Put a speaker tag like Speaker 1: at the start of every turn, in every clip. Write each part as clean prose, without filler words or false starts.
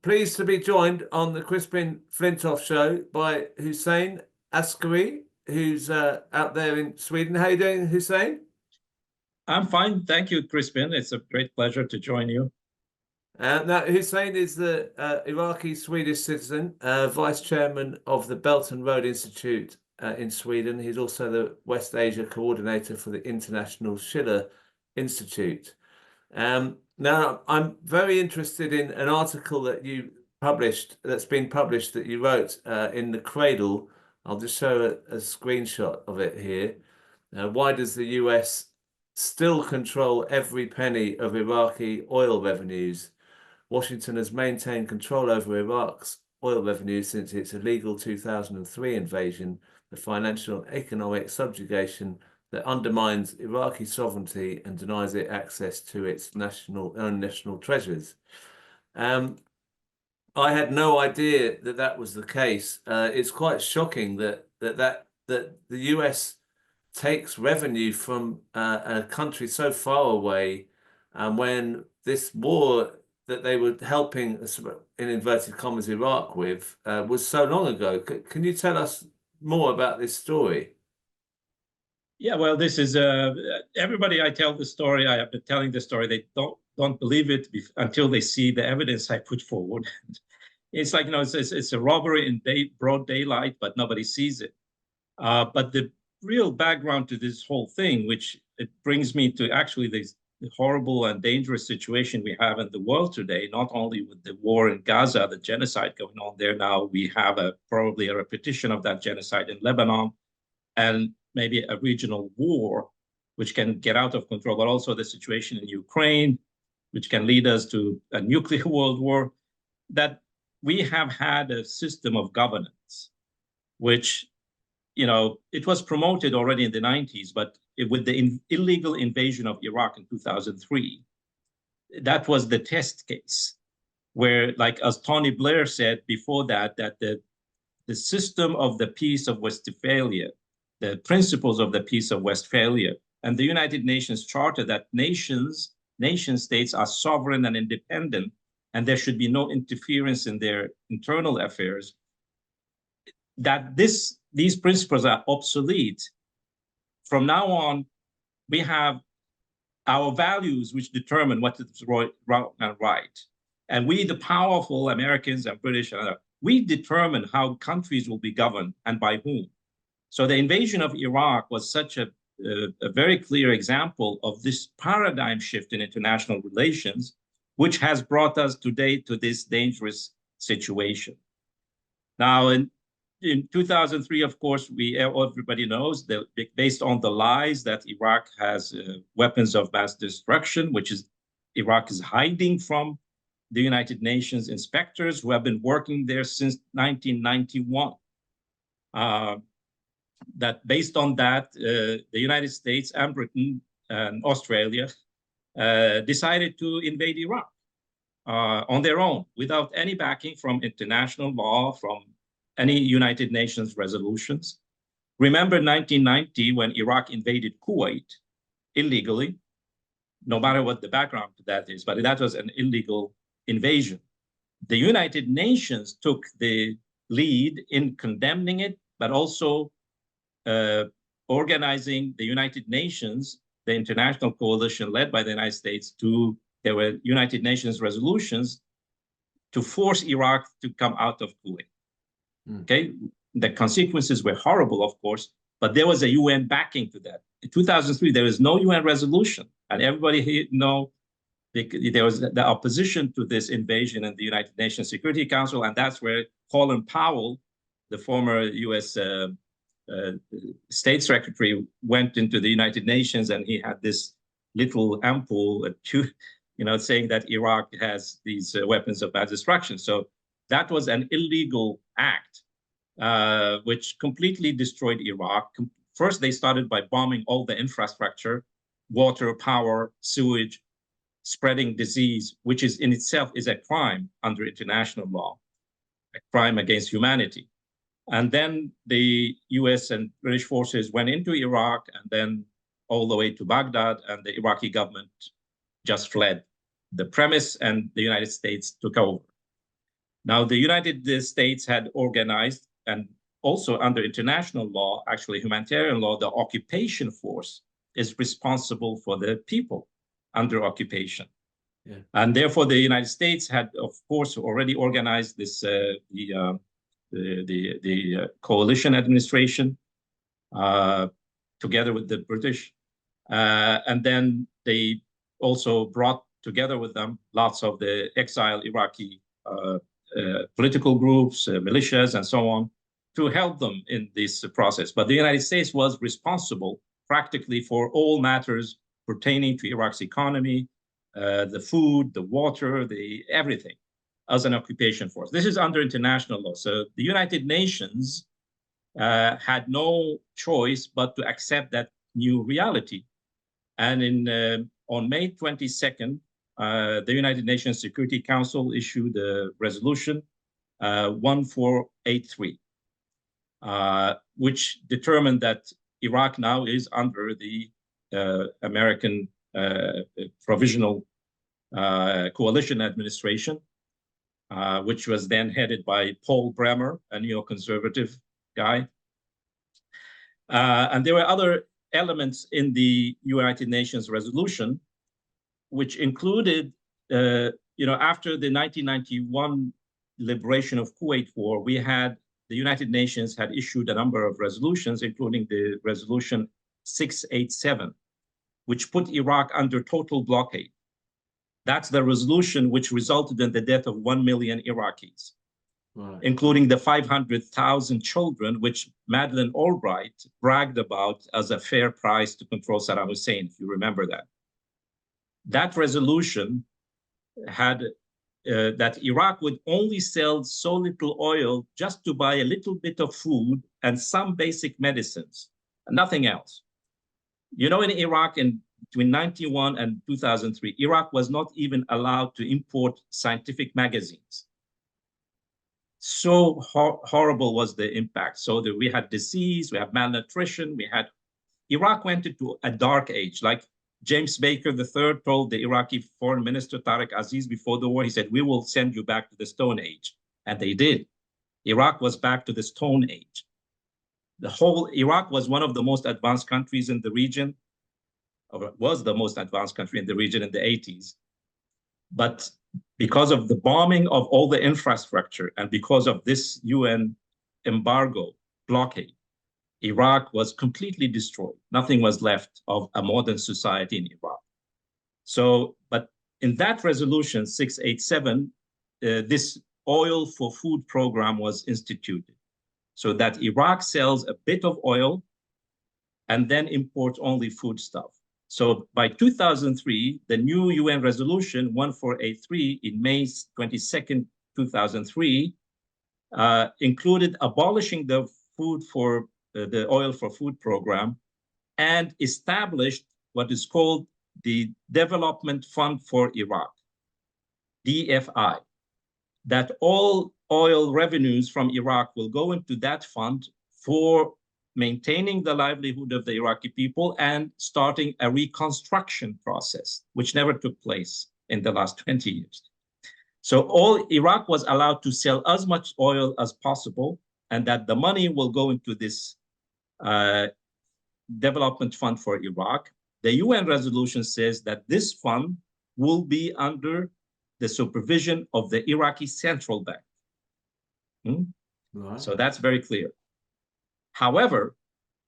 Speaker 1: pleased to be joined on the Crispin Flintoff show by Hussein Askary, who's out there in Sweden. How are you doing, Hussein?
Speaker 2: I'm fine. Thank you, Crispin. It's a great pleasure to join you.
Speaker 1: Now, Hussein is the Iraqi-Swedish citizen, Vice-Chairman of the Belt and Road Institute in Sweden. He's also the West Asia Coordinator for the International Schiller Institute. Now, I'm very interested in an article that you published, that's been published, that you wrote in The Cradle. I'll just show a screenshot of it here. Why does the US still control every penny of Iraqi oil revenues? Washington has maintained control over Iraq's oil revenues since its illegal 2003 invasion, the financial and economic subjugation that undermines Iraqi sovereignty and denies it access to its own national treasures. I had no idea that that was the case. It's quite shocking that the US takes revenue from a country so far away, when this war that they were helping, in inverted commas, Iraq with was so long ago. Can you tell us more about this story?
Speaker 2: Yeah, well, this is everybody I tell the story. I have been telling the story. They don't believe it until they see the evidence I put forward. It's like, it's a robbery in broad daylight, but nobody sees it. But the real background to this whole thing, which it brings me to actually the horrible and dangerous situation we have in the world today, not only with the war in Gaza, the genocide going on there now, we have probably a repetition of that genocide in Lebanon, and maybe a regional war, which can get out of control, but also the situation in Ukraine, which can lead us to a nuclear world war, that we have had a system of governance, which, it was promoted already in the 90s, but with the illegal invasion of Iraq in 2003, that was the test case, where, like as Tony Blair said before that the system of the Peace of Westphalia, the principles of the Peace of Westphalia, and the United Nations Charter that nation states are sovereign and independent, and there should be no interference in their internal affairs, that these principles are obsolete. From now on, we have our values which determine what is wrong and right. And we, the powerful Americans and British, we determine how countries will be governed and by whom. So the invasion of Iraq was such a very clear example of this paradigm shift in international relations, which has brought us today to this dangerous situation. Now, in 2003, of course, everybody knows that based on the lies that Iraq has weapons of mass destruction, which is Iraq is hiding from the United Nations inspectors who have been working there since 1991. That based on that, the United States and Britain and Australia decided to invade Iraq on their own, without any backing from international law, from any United Nations resolutions. Remember 1990 when Iraq invaded Kuwait illegally, no matter what the background to that is, but that was an illegal invasion. The United Nations took the lead in condemning it, but also organizing the United Nations, the international coalition led by the United States, there were United Nations resolutions to force Iraq to come out of Kuwait. Okay, the consequences were horrible, of course, but there was a UN backing to that. In 2003, there was no UN resolution, and everybody here there was the opposition to this invasion in the United Nations Security Council, and that's where Colin Powell, the former US State Secretary, went into the United Nations, and he had this little ample, saying that Iraq has these weapons of mass destruction. So that was an illegal act, which completely destroyed Iraq. First, they started by bombing all the infrastructure, water, power, sewage, spreading disease, which is in itself is a crime under international law, a crime against humanity. And then the US and British forces went into Iraq and then all the way to Baghdad, and the Iraqi government just fled the premise, and the United States took over. Now, the United States had organized, and also under international law, actually humanitarian law, the occupation force is responsible for the people under occupation. Yeah. And therefore, the United States had, of course, already organized this the coalition administration together with the British, and then they also brought together with them lots of the exiled Iraqi political groups, militias, and so on, to help them in this process. But the United States was responsible practically for all matters pertaining to Iraq's economy, the food, the water, everything, as an occupation force. This is under international law. So the United Nations had no choice but to accept that new reality. And on May 22nd, the United Nations Security Council issued a resolution 1483, which determined that Iraq now is under the American Provisional Coalition Administration, which was then headed by Paul Bremer, a neoconservative guy. And there were other elements in the United Nations resolution, which included, after the 1991 liberation of Kuwait war, the United Nations had issued a number of resolutions, including the resolution 687, which put Iraq under total blockade. That's the resolution which resulted in the death of 1 million Iraqis, right, including the 500,000 children, which Madeleine Albright bragged about as a fair price to control Saddam Hussein, if you remember that. That resolution had that Iraq would only sell so little oil just to buy a little bit of food and some basic medicines, and nothing else. You know, in Iraq, between 1991 and 2003, Iraq was not even allowed to import scientific magazines. So horrible was the impact. So that we had disease, we had malnutrition, Iraq went into a dark age. Like James Baker III told the Iraqi foreign minister Tariq Aziz before the war, he said, "We will send you back to the Stone Age." And they did. Iraq was back to the Stone Age. Iraq was one of the most advanced countries in the region, or was the most advanced country in the region in the 80s. But because of the bombing of all the infrastructure and because of this UN embargo blockade, Iraq was completely destroyed. Nothing was left of a modern society in Iraq. So, but in that resolution 687, this oil for food program was instituted, so that Iraq sells a bit of oil and then imports only food stuff. So by 2003, the new UN resolution 1483 in May 22nd, 2003, included abolishing the oil for food program and established what is called the Development Fund for Iraq, DFI, that all oil revenues from Iraq will go into that fund for maintaining the livelihood of the Iraqi people and starting a reconstruction process, which never took place in the last 20 years. So Iraq was allowed to sell as much oil as possible, and that the money will go into this development fund for Iraq. The UN resolution says that this fund will be under the supervision of the Iraqi Central Bank. Right. So that's very clear. However,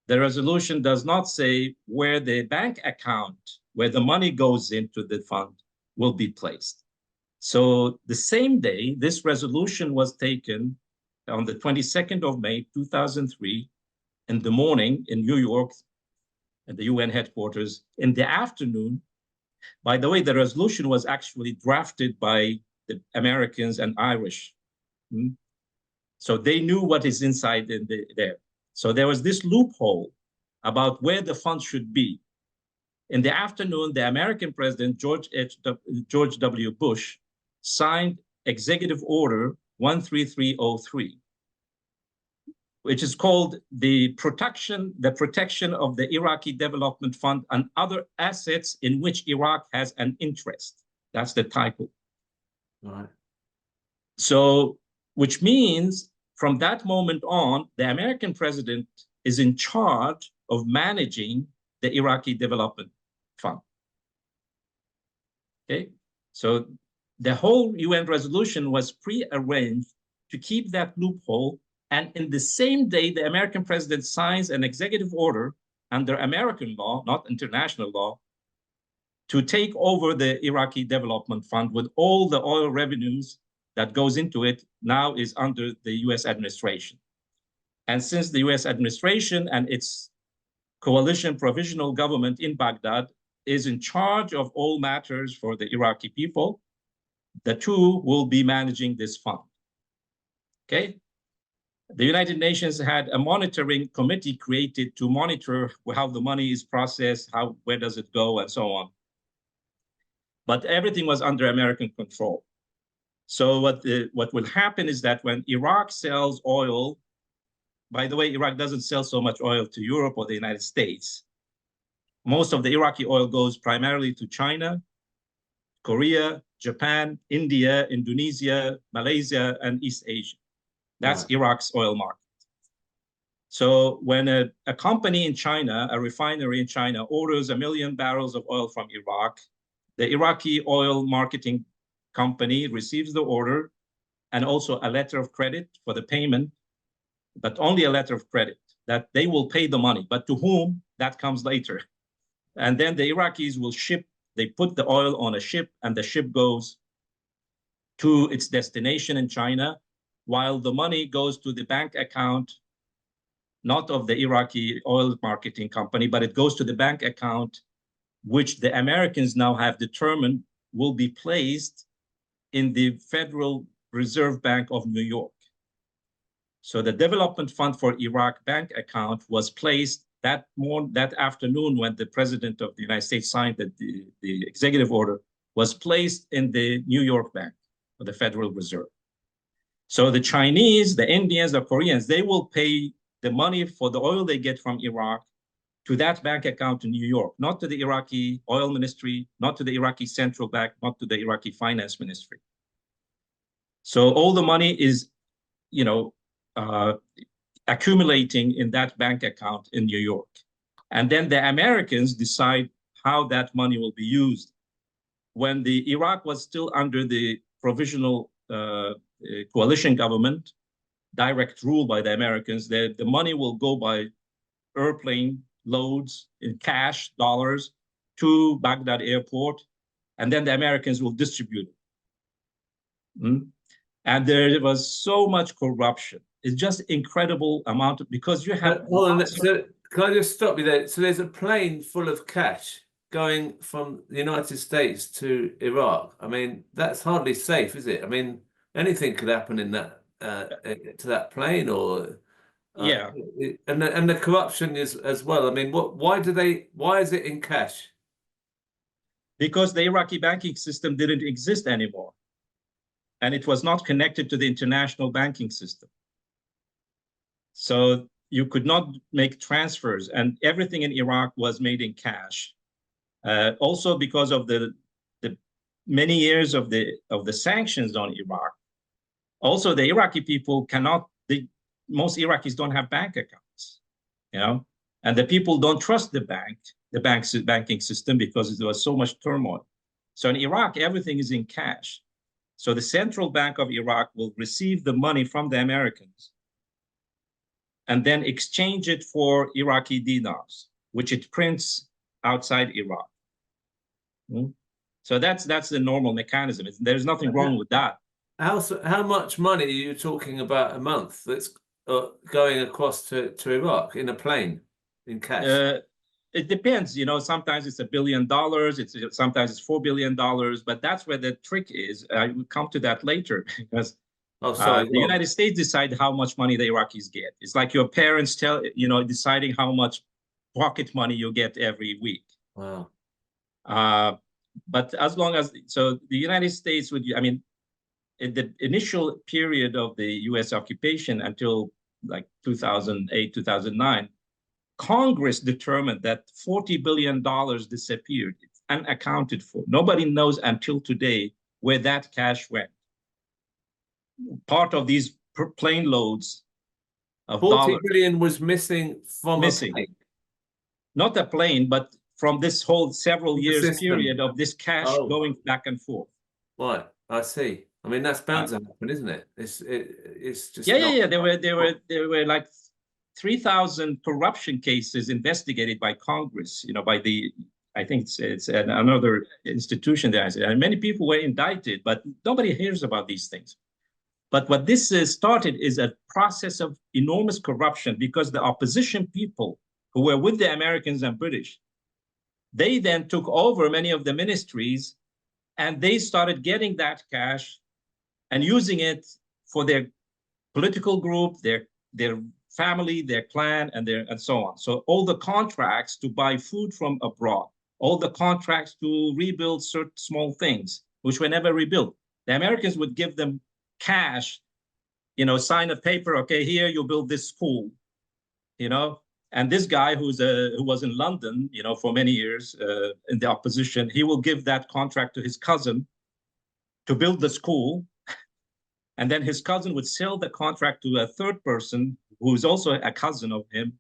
Speaker 2: the resolution does not say where the bank account, where the money goes into the fund, will be placed. So the same day, this resolution was taken on the 22nd of May, 2003, in the morning in New York, at the UN headquarters. In the afternoon, by the way, the resolution was actually drafted by the Americans and Irish. So they knew what is inside there. So there was this loophole about where the fund should be. In the afternoon, the American president, George W. Bush, signed Executive Order 13303, which is called the protection of the Iraqi Development Fund and other assets in which Iraq has an interest. That's the title. Right. So which means from that moment on, the American president is in charge of managing the Iraqi Development Fund. Okay, so the whole UN resolution was pre-arranged to keep that loophole. And in the same day, the American president signs an executive order under American law, not international law, to take over the Iraqi Development Fund with all the oil revenues that goes into it now is under the US administration. And since the US administration and its coalition provisional government in Baghdad is in charge of all matters for the Iraqi people, the two will be managing this fund. Okay? The United Nations had a monitoring committee created to monitor how the money is processed, where does it go, and so on. But everything was under American control. So what will happen is that when Iraq sells oil, by the way, Iraq doesn't sell so much oil to Europe or the United States. Most of the Iraqi oil goes primarily to China, Korea, Japan, India, Indonesia, Malaysia, and East Asia. That's Iraq's oil market. So when a company in China, a refinery in China, orders 1 million barrels of oil from Iraq, the Iraqi oil marketing company receives the order and also a letter of credit for the payment, but only a letter of credit that they will pay the money. But to whom, that comes later. And then the Iraqis will ship, they put the oil on a ship and the ship goes to its destination in China, while the money goes to the bank account, not of the Iraqi oil marketing company, but it goes to the bank account, which the Americans now have determined will be placed in the Federal Reserve Bank of New York. So the Development Fund for Iraq bank account was placed that afternoon when the President of the United States signed the executive order, was placed in the New York Bank of the Federal Reserve. So the Chinese, the Indians, the Koreans, they will pay the money for the oil they get from Iraq to that bank account in New York, not to the Iraqi oil ministry, not to the Iraqi central bank, not to the Iraqi finance ministry. So all the money is, accumulating in that bank account in New York. And then the Americans decide how that money will be used. When the Iraq was still under the provisional coalition government, direct rule by the Americans, the money will go by airplane loads in cash, dollars, to Baghdad airport, and then the Americans will distribute it. And there was so much corruption. It's just incredible amount because you have.
Speaker 1: So can I just stop you there? So there's a plane full of cash going from the United States to Iraq. I mean, that's hardly safe, is it? I mean, anything could happen in that to that plane, or
Speaker 2: yeah,
Speaker 1: and the corruption is as well. I mean, why is it in cash?
Speaker 2: Because the Iraqi banking system didn't exist anymore, and it was not connected to the international banking system. So you could not make transfers, and everything in Iraq was made in cash. Also, because of the many years of the sanctions on Iraq. Also, the Iraqi people cannot. Most Iraqis don't have bank accounts, and the people don't trust the banking system because there was so much turmoil. So in Iraq, everything is in cash. So the central bank of Iraq will receive the money from the Americans and then exchange it for Iraqi dinars, which it prints outside Iraq. So that's the normal mechanism. There's nothing wrong with that.
Speaker 1: How much money are you talking about a month that's going across to Iraq in a plane in cash?
Speaker 2: It depends. Sometimes it's $1 billion. Sometimes it's $4 billion. But that's where the trick is. I will come to that later because the United States decide how much money the Iraqis get. It's like your parents deciding how much pocket money you get every week.
Speaker 1: Wow.
Speaker 2: But as long as the United States would, in the initial period of the U.S. occupation until like 2008, 2009, Congress determined that $40 billion disappeared. It's unaccounted for. Nobody knows until today where that cash went. part of these plane loads of
Speaker 1: 40
Speaker 2: dollars
Speaker 1: billion was missing from a
Speaker 2: missing.
Speaker 1: plane.
Speaker 2: Not a plane, but from this whole several
Speaker 1: The
Speaker 2: years
Speaker 1: system.
Speaker 2: period of this cash
Speaker 1: Oh.
Speaker 2: going back and forth.
Speaker 1: Right, I see. I mean, that's bound to happen, isn't it? It's just not.
Speaker 2: There were like 3,000 corruption cases investigated by Congress, by the, I think it's another institution there. And many people were indicted, but nobody hears about these things. But what this started is a process of enormous corruption, because the opposition people who were with the Americans and British, they then took over many of the ministries, and they started getting that cash and using it for their political group, their family, their clan, and so on. So all the contracts to buy food from abroad, all the contracts to rebuild certain small things, which were never rebuilt. The Americans would give them cash, sign a paper, okay, here you build this school, and this guy who was in London, for many years in the opposition, he will give that contract to his cousin to build the school. And then his cousin would sell the contract to a third person who's also a cousin of him.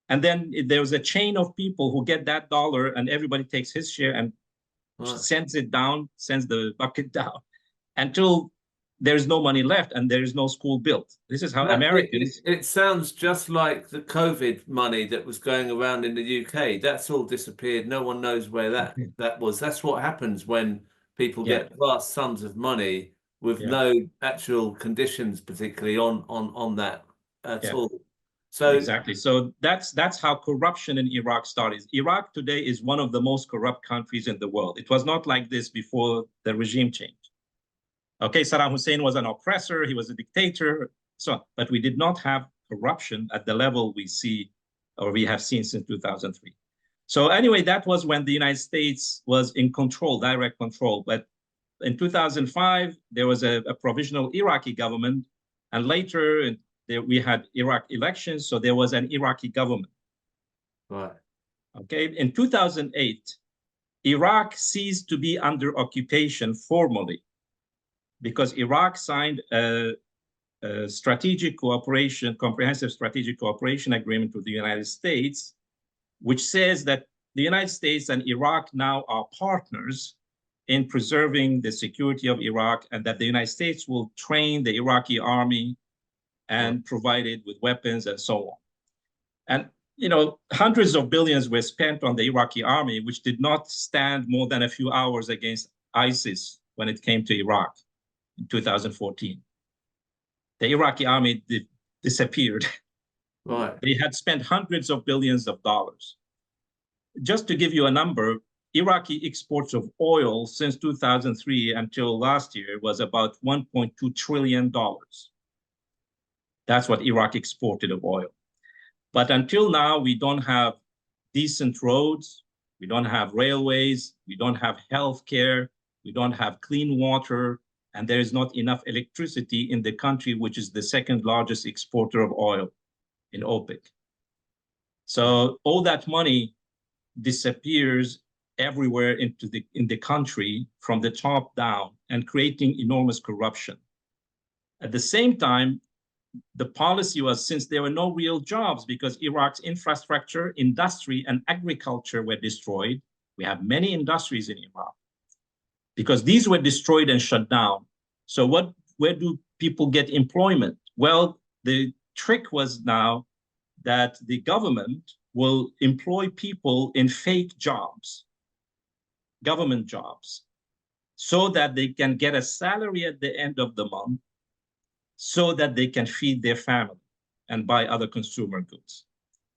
Speaker 2: And then there's a chain of people who get that dollar, and everybody takes his share and sends the bucket down until there's no money left and there is no school built. This is how Americans...
Speaker 1: It sounds just like the COVID money that was going around in the UK. That's all disappeared. No one knows where that was. That's what happens when people get vast sums of money with no actual conditions, particularly on that at all. So
Speaker 2: exactly. So that's how corruption in Iraq started. Iraq today is one of the most corrupt countries in the world. It was not like this before the regime change. Okay, Saddam Hussein was an oppressor, he was a dictator, but we did not have corruption at the level we see, or we have seen since 2003. So anyway, that was when the United States was in control, direct control. But in 2005, there was a provisional Iraqi government, and later we had Iraq elections, so there was an Iraqi government.
Speaker 1: Right.
Speaker 2: Okay, in 2008, Iraq ceased to be under occupation formally, because Iraq signed a strategic cooperation, comprehensive strategic cooperation agreement with the United States, which says that the United States and Iraq now are partners in preserving the security of Iraq, and that the United States will train the Iraqi army and provide it with weapons and so on. And hundreds of billions were spent on the Iraqi army, which did not stand more than a few hours against ISIS when it came to Iraq in 2014. The Iraqi army disappeared.
Speaker 1: Right.
Speaker 2: They had spent hundreds of billions of dollars. Just to give you a number, Iraqi exports of oil since 2003 until last year was about $1.2 trillion. That's what Iraq exported of oil. But until now, we don't have decent roads, we don't have railways, we don't have healthcare, we don't have clean water, and there is not enough electricity in the country, which is the second largest exporter of oil in OPEC. So all that money disappears everywhere in the country from the top down, and creating enormous corruption. At the same time, the policy was, since there were no real jobs, because Iraq's infrastructure, industry, and agriculture were destroyed. We have many industries in Iraq, because these were destroyed and shut down. So where do people get employment? Well, the trick was now that the government will employ people in fake jobs, government jobs, so that they can get a salary at the end of the month, so that they can feed their family and buy other consumer goods.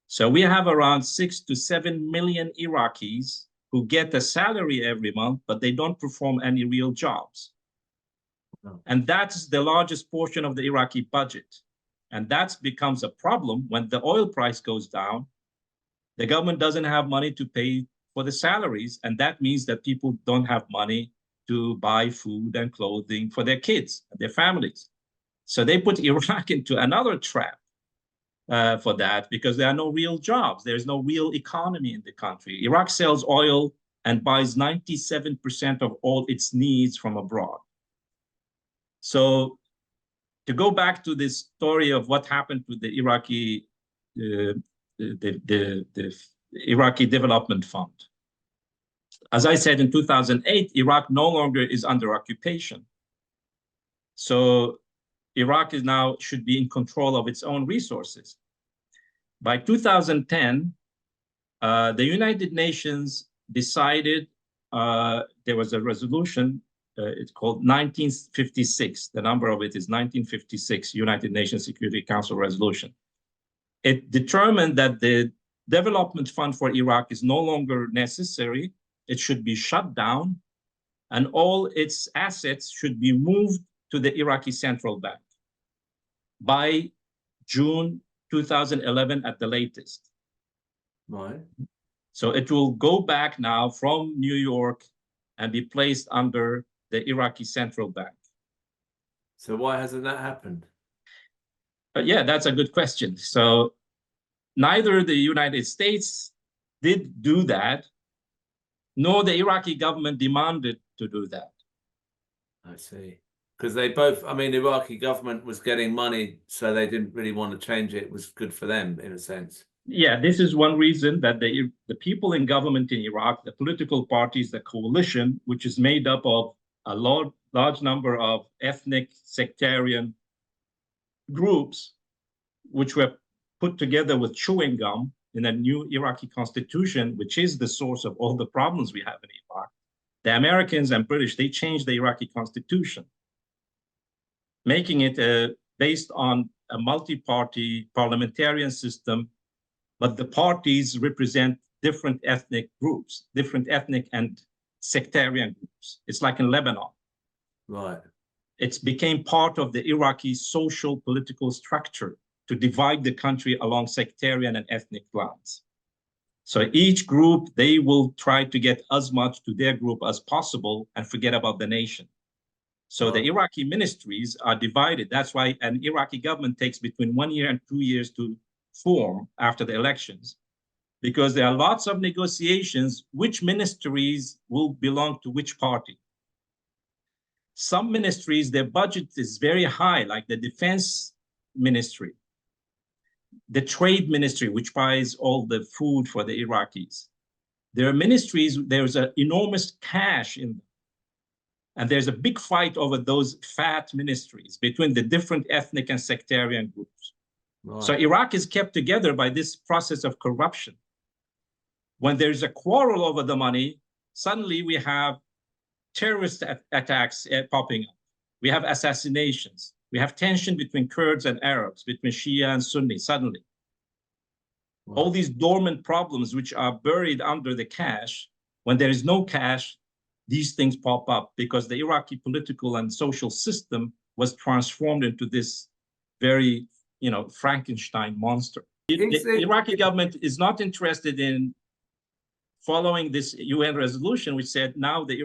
Speaker 2: So we have around 6 to 7 million Iraqis who get a salary every month, but they don't perform any real jobs. And that's the largest portion of the Iraqi budget. And that becomes a problem when the oil price goes down. The government doesn't have money to pay for the salaries, and that means that people don't have money to buy food and clothing for their kids and their families. So they put Iraq into another trap for that, because there are no real jobs. There's no real economy in the country. Iraq sells oil and buys 97% of all its needs from abroad. So to go back to this story of what happened to the Iraqi, the Iraqi Development Fund. As I said, in 2008, Iraq no longer is under occupation. So Iraq is now should be in control of its own resources. By 2010, the United Nations decided, there was a resolution, it's called 1956. The number of it is 1956, United Nations Security Council resolution. It determined that the development fund for Iraq is no longer necessary. It should be shut down, and all its assets should be moved to the Iraqi Central Bank by June 2011 at the latest.
Speaker 1: Right.
Speaker 2: So it will go back now from New York and be placed under the Iraqi Central Bank.
Speaker 1: So why hasn't that happened?
Speaker 2: Yeah, that's a good question. So neither the United States did do that, nor the Iraqi government demanded to do that.
Speaker 1: I see. Because they both, I mean, the Iraqi government was getting money, so they didn't really want to change it. It was good for them, in a sense.
Speaker 2: Yeah, this is one reason that the people in government in Iraq, the political parties, the coalition, which is made up of a large number of ethnic sectarian groups, which were put together with chewing gum in a new Iraqi constitution, which is the source of all the problems we have in Iraq. The Americans and British, they changed the Iraqi constitution, making it based on a multi-party parliamentarian system, but the parties represent different ethnic groups, different ethnic and sectarian groups. It's like in Lebanon.
Speaker 1: Right.
Speaker 2: It became part of the Iraqi social political structure to divide the country along sectarian and ethnic lines. So each group, they will try to get as much to their group as possible and forget about the nation. So the Iraqi ministries are divided. That's why an Iraqi government takes between 1 year and 2 years to form after the elections, because there are lots of negotiations which ministries will belong to which party. Some ministries, their budget is very high, like the defense ministry, the trade ministry, which buys all the food for the Iraqis. There are ministries, there's an enormous cash in them. And there's a big fight over those fat ministries between the different ethnic and sectarian groups. Right. So Iraq is kept together by this process of corruption. When there's a quarrel over the money, suddenly we have terrorist attacks popping up. We have assassinations. We have tension between Kurds and Arabs, between Shia and Sunni, suddenly. Wow. All these dormant problems which are buried under the cash, when there is no cash, these things pop up because the Iraqi political and social system was transformed into this very, Frankenstein monster. The Iraqi government is not interested in following this UN resolution, which said now the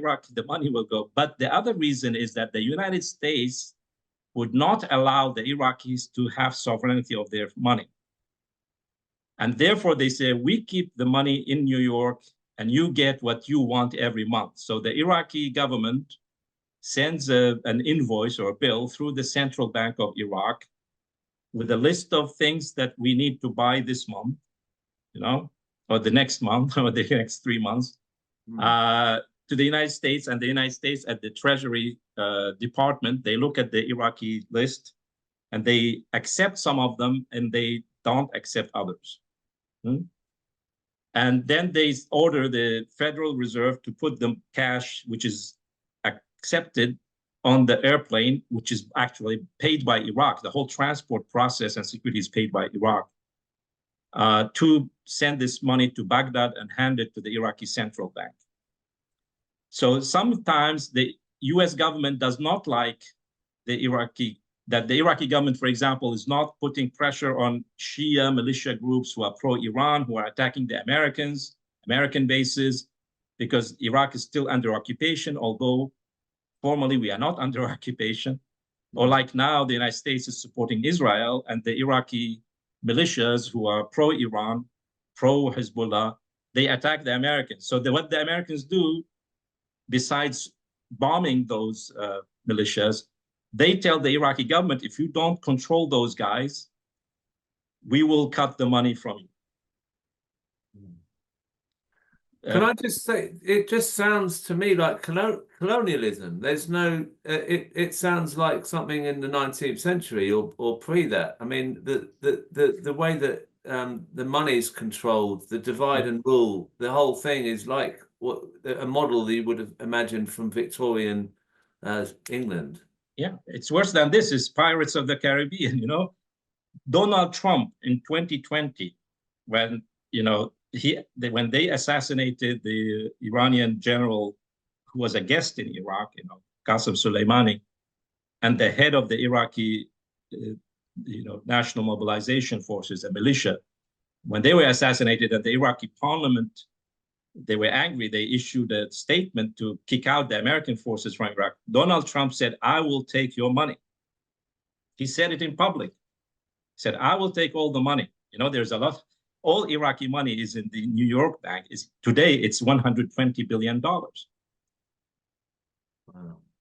Speaker 2: money will go. But the other reason is that the United States would not allow the Iraqis to have sovereignty of their money. And therefore they say, we keep the money in New York and you get what you want every month. So the Iraqi government sends an invoice or a bill through the Central Bank of Iraq with a list of things that we need to buy this month, or the next month, or the next 3 months, to the United States. And the United States at the Treasury Department, they look at the Iraqi list and they accept some of them and they don't accept others. And then they order the Federal Reserve to put the cash, which is accepted, on the airplane, which is actually paid by Iraq. The whole transport process and security is paid by Iraq, to send this money to Baghdad and hand it to the Iraqi Central Bank. So sometimes the US government does not like the Iraqi government, for example, is not putting pressure on Shia militia groups who are pro-Iran, who are attacking the American bases, because Iraq is still under occupation, although formally we are not under occupation. Or like now, the United States is supporting Israel, and the Iraqi militias who are pro-Iran, pro-Hezbollah, they attack the Americans. So what the Americans do, besides bombing those militias, They tell the Iraqi government, if you don't control those guys, we will cut the money from you.
Speaker 1: Can I just say, it just sounds to me like colonialism. There's no, it sounds like something in the 19th century or pre that. I mean, the way that the money's controlled, the divide and rule, the whole thing is like what a model that you would have imagined from Victorian England.
Speaker 2: Yeah, it's worse than this. It's Pirates of the Caribbean, you know. Donald Trump in 2020, when, you know, when they assassinated the Iranian general who was a guest in Iraq, you know, Qasem Soleimani, and the head of the Iraqi, you know, National Mobilization Forces, a militia, when they were assassinated at the Iraqi parliament, they were angry. They issued a statement to kick out the American forces from Iraq. Donald Trump said, "I will take your money." He said it in public. He said, "I will take all the money." You know, there's a lot. All Iraqi money is in the New York bank. Today, it's $120 billion. Wow.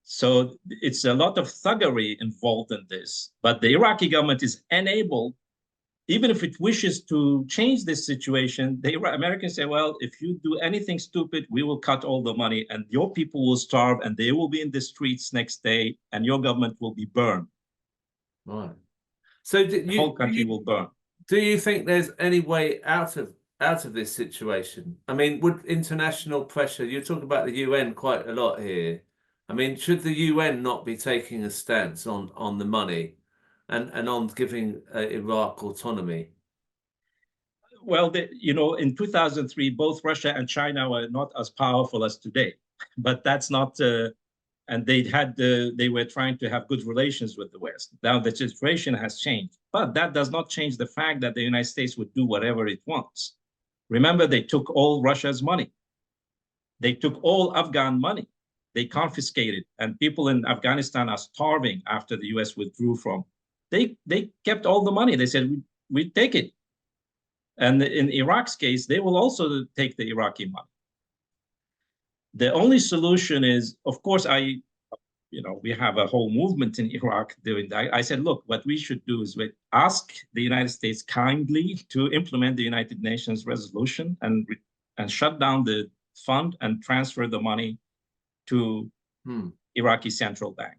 Speaker 2: So it's a lot of thuggery involved in this. But the Iraqi government is unable, even if it wishes to change this situation, the Americans say, well, if you do anything stupid, we will cut all the money and your people will starve and they will be in the streets next day and your government will be burned.
Speaker 1: Right. So
Speaker 2: the whole country will burn.
Speaker 1: Do you think there's any way out of this situation? I mean, would international pressure, you're talking about the UN quite a lot here. I mean, should the UN not be taking a stance on the money and on giving Iraq autonomy?
Speaker 2: Well, you know, in 2003, both Russia and China were not as powerful as today, but that's not, and they were trying to have good relations with the West. Now the situation has changed, but that does not change the fact that the United States would do whatever it wants. Remember, they took all Russia's money. They took all Afghan money. They confiscated, and people in Afghanistan are starving after the US withdrew from. They kept all the money. They said, we take it. And in Iraq's case, they will also take the Iraqi money. The only solution is, of course, we have a whole movement in Iraq doing that. I said, look, what we should do is we ask the United States kindly to implement the United Nations resolution and shut down the fund and transfer the money to Iraqi Central Bank.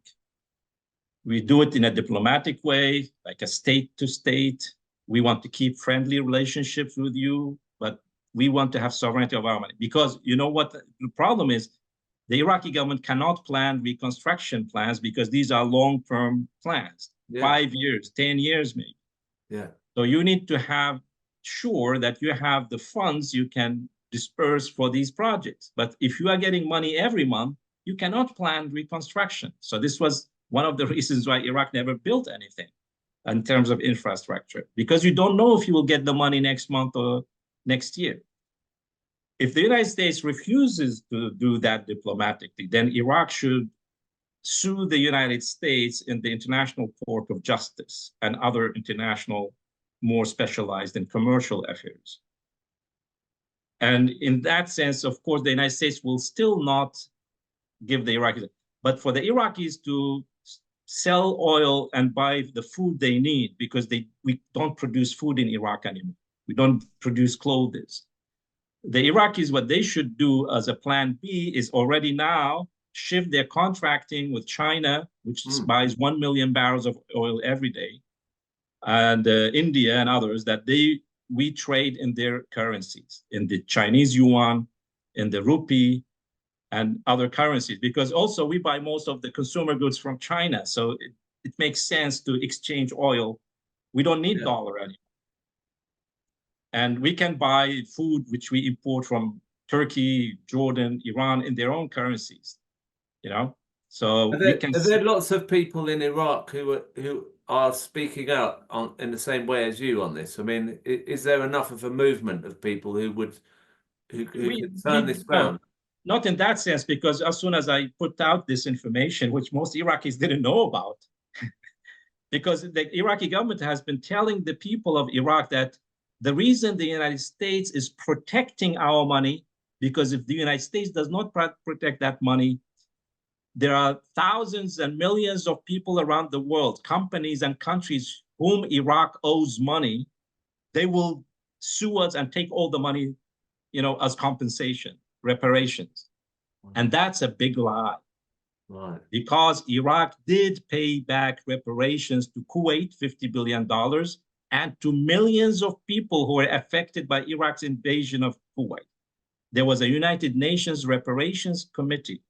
Speaker 2: We do it in a diplomatic way, like a state to state. We want to keep friendly relationships with you, but we want to have sovereignty of our money. Because you know what the problem is? The Iraqi government cannot plan reconstruction plans because these are long-term plans, 5 years, 10 years maybe.
Speaker 1: Yeah.
Speaker 2: So you need to have sure that you have the funds you can disperse for these projects. But if you are getting money every month, you cannot plan reconstruction. So this was one of the reasons why Iraq never built anything in terms of infrastructure, because you don't know if you will get the money next month or next year. If the United States refuses to do that diplomatically, then Iraq should sue the United States in the International Court of Justice and other international, more specialized in commercial affairs. And in that sense, of course, the United States will still not give the Iraqis, but for the Iraqis to sell oil and buy the food they need, because we don't produce food in Iraq anymore. We don't produce clothes. The Iraqis, what they should do as a plan B is already now shift their contracting with China, which buys 1 million barrels of oil every day, and India and others, that we trade in their currencies, in the Chinese yuan, in the rupee, and other currencies, because also we buy most of the consumer goods from China. So it makes sense to exchange oil. We don't need dollar anymore. And we can buy food which we import from Turkey, Jordan, Iran in their own currencies, you know? So
Speaker 1: are there lots of people in Iraq who are speaking out in the same way as you on this? I mean, is there enough of a movement of people who could turn this around?
Speaker 2: Not in that sense, because as soon as I put out this information, which most Iraqis didn't know about, because the Iraqi government has been telling the people of Iraq that the reason the United States is protecting our money, because if the United States does not protect that money, there are thousands and millions of people around the world, companies and countries whom Iraq owes money. They will sue us and take all the money, as compensation, reparations. And that's a big lie.
Speaker 1: Right.
Speaker 2: Because Iraq did pay back reparations to Kuwait, $50 billion, and to millions of people who were affected by Iraq's invasion of Kuwait. There was a United Nations Reparations Committee,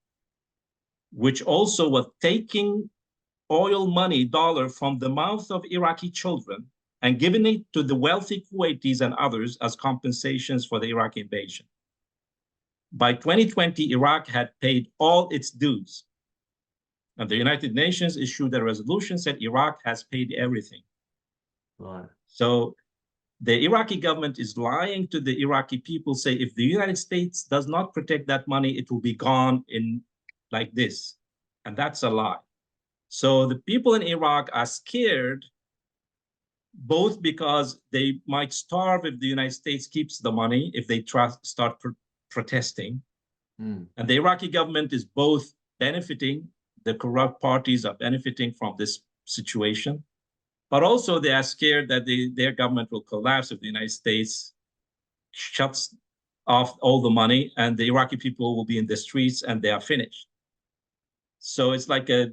Speaker 2: which also was taking oil money, dollar, from the mouth of Iraqi children and giving it to the wealthy Kuwaitis and others as compensations for the Iraqi invasion. By 2020, Iraq had paid all its dues. And the United Nations issued a resolution, said Iraq has paid everything.
Speaker 1: Right.
Speaker 2: So the Iraqi government is lying to the Iraqi people, say if the United States does not protect that money, it will be gone in like this. And that's a lie. So the people in Iraq are scared, both because they might starve if the United States keeps the money, if they start protesting. And the Iraqi government is both benefiting, the corrupt parties are benefiting from this situation, but also they are scared that their government will collapse if the United States shuts off all the money and the Iraqi people will be in the streets and they are finished. So it's like a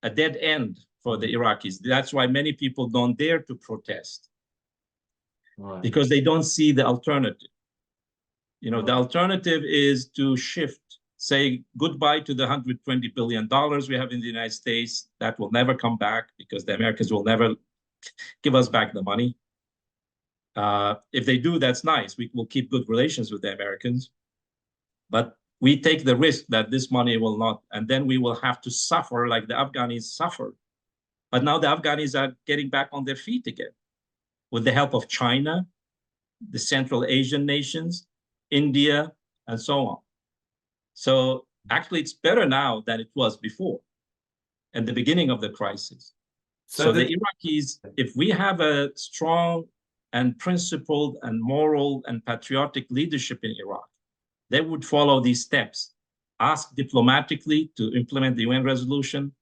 Speaker 2: dead end for the Iraqis. That's why many people don't dare to protest, right, because they don't see the alternative. The alternative is to shift, say goodbye to the $120 billion we have in the United States. That will never come back because the Americans will never give us back the money. If they do, that's nice. We will keep good relations with the Americans. But we take the risk that this money will not, and then we will have to suffer like the Afghanis suffered. But now the Afghanis are getting back on their feet again with the help of China, the Central Asian nations, India, and so on. So actually, it's better now than it was before, at the beginning of the crisis. So the Iraqis, if we have a strong and principled and moral and patriotic leadership in Iraq, they would follow these steps, ask diplomatically to implement the UN resolution,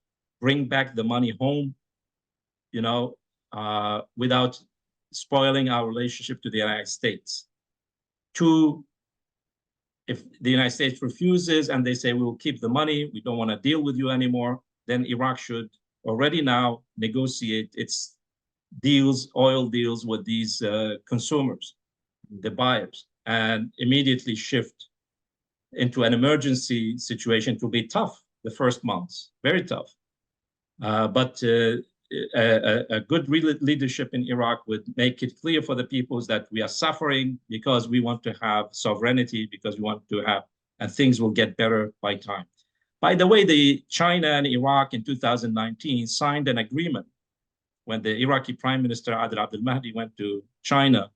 Speaker 2: bring back the money home, without spoiling our relationship to the United States. Two, if the United States refuses and they say, we will keep the money, we don't want to deal with you anymore, then Iraq should already now negotiate its deals, oil deals with these consumers, the buyers, and immediately shift into an emergency situation. To be tough the first months, very tough. But a good leadership in Iraq would make it clear for the peoples that we are suffering because we want to have sovereignty, because we want to have, and things will get better by time. By the way, China and Iraq in 2019 signed an agreement when the Iraqi Prime Minister Adel Abdel Mahdi went to China,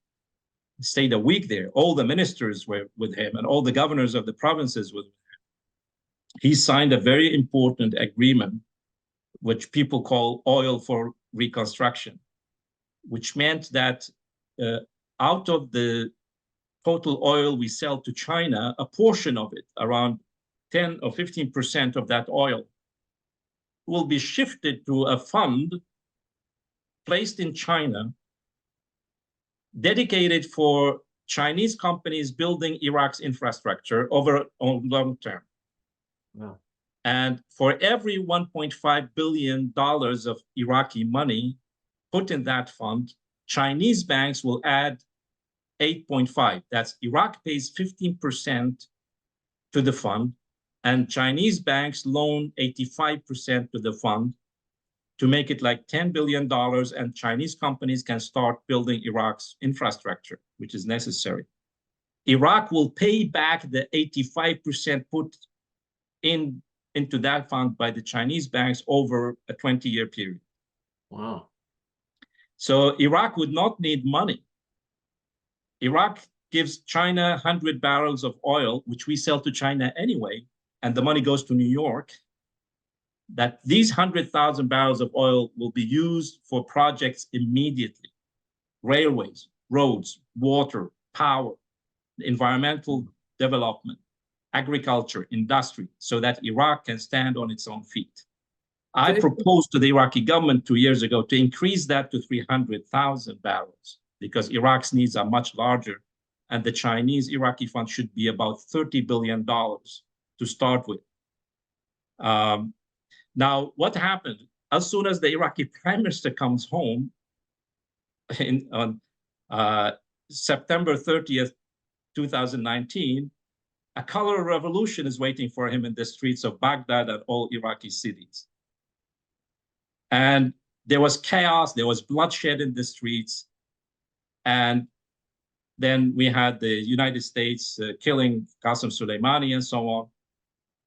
Speaker 2: stayed a week there. All the ministers were with him and all the governors of the provinces were with him. He signed a very important agreement, which people call oil for reconstruction, which meant that out of the total oil we sell to China, a portion of it, around 10 or 15% of that oil, will be shifted to a fund placed in China, dedicated for Chinese companies building Iraq's infrastructure over a long term. Wow. And for every $1.5 billion of Iraqi money put in that fund, Chinese banks will add 8.5. That's Iraq pays 15% to the fund, and Chinese banks loan 85% to the fund to make it like $10 billion, and Chinese companies can start building Iraq's infrastructure, which is necessary. Iraq will pay back the 85% put into that fund by the Chinese banks over a 20-year period.
Speaker 1: Wow. So
Speaker 2: Iraq would not need money. Iraq gives China 100 barrels of oil, which we sell to China anyway, and the money goes to New York. That these 100,000 barrels of oil will be used for projects immediately. Railways, roads, water, power, environmental development, agriculture, industry, so that Iraq can stand on its own feet. I proposed to the Iraqi government 2 years ago to increase that to 300,000 barrels because Iraq's needs are much larger, and the Chinese-Iraqi fund should be about $30 billion to start with. Now, what happened? As soon as the Iraqi prime minister comes home on September 30th, 2019, a color revolution is waiting for him in the streets of Baghdad and all Iraqi cities. And there was chaos, there was bloodshed in the streets. And then we had the United States killing Qasem Soleimani and so on.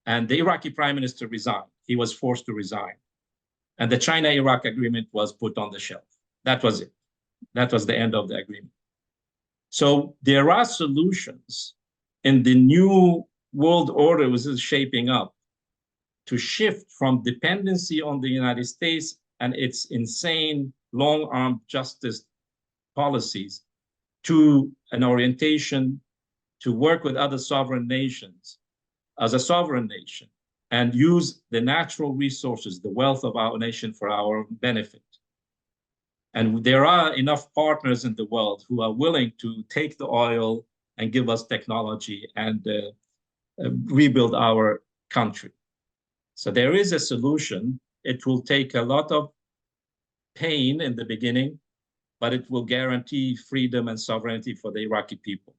Speaker 2: And the Iraqi prime minister resigned. He was forced to resign. And the China-Iraq agreement was put on the shelf. That was it. That was the end of the agreement. So there are solutions in the new world order which is shaping up to shift from dependency on the United States and its insane long-arm justice policies to an orientation to work with other sovereign nations as a sovereign nation and use the natural resources, the wealth of our nation for our benefit. And there are enough partners in the world who are willing to take the oil and give us technology and rebuild our country. So there is a solution. It will take a lot of pain in the beginning, but it will guarantee freedom and sovereignty for the Iraqi people.